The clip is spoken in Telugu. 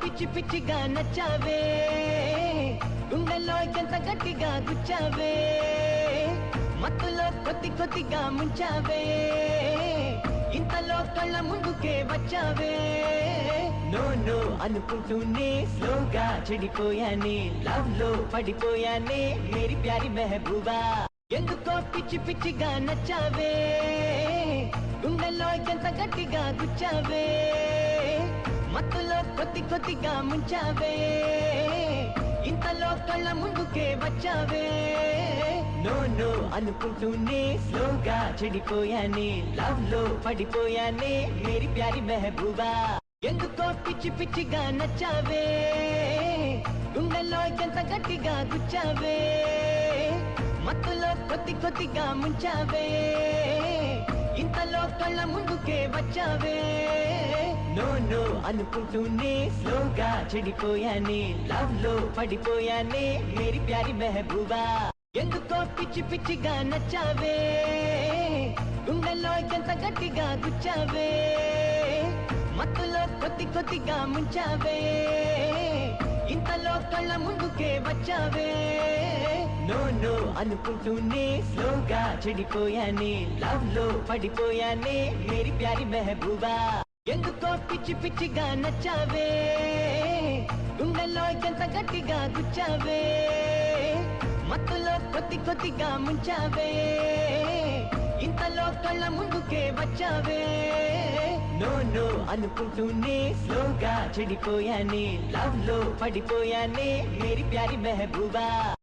పిచ్చి పిచ్చిగా నచ్చావే గుండెల్లో ఎంత గట్టిగా గుచ్చావే మత్తులో కొద్దిగా ముంచావే ఇంతలో కళ్ళ ముందుకే వచ్చావే నో నో అనుకుంటూనే స్లోగా చెడిపోయానే లవ్ లో పడిపోయానే మేరీ ప్యారి మెహబూబా ఎందుకో పిచ్చి పిచ్చిగా నచ్చావే గుండెల్లో ఎంత గట్టిగా గుచ్చావే మత్తులో కొద్దిగా ముంచావే ఇంతలో కళ్ళ ముందుకే వచ్చావే నో నో అనుకుంటూనే స్లోగా చెడిపోయానే లవ్ లో పడిపోయానే మేరీ ప్యారి మెహబూబా ఎందుకో పిచ్చి పిచ్చిగా నచ్చావే గుండెల్లో ఎంత గట్టిగా గుచ్చావే మత్తులో కొద్దిగా ముంచావే ఇంతలో కళ్ళ ముందుకే వచ్చావే నో నో అనుకుంటూనే స్లోగా చెడిపోయానే లవ్ లో పడిపోయానే మేరీ ప్యారి మెహబూబా ఎందుకో పిచ్చి పిచ్చిగా నచ్చావే గుండెల్లో ఎంత గట్టిగా గుచ్చావే మత్తులో కొద్దిగా ముంచావే ఇంతలో కళ్ళ ముందుకే వచ్చావే నో నో అనుకుంటూనే స్లోగా చెడిపోయానే లవ్ లో పడిపోయానే మేరీ ప్యారి మెహబూబా ఎందుకో పిచ్చి పిచ్చిగా నచ్చావే గుండెల్లో ఎంత గట్టిగా గుచ్చావే మత్తులో కొద్దిగా ముంచావే ఇంతలో కళ్ళ ముందుకే వచ్చావే నో నో అనుకుంటూనే స్లోగా చెడిపోయానే లవ్ లో పడిపోయానే మేరీ ప్యారి మెహబూబా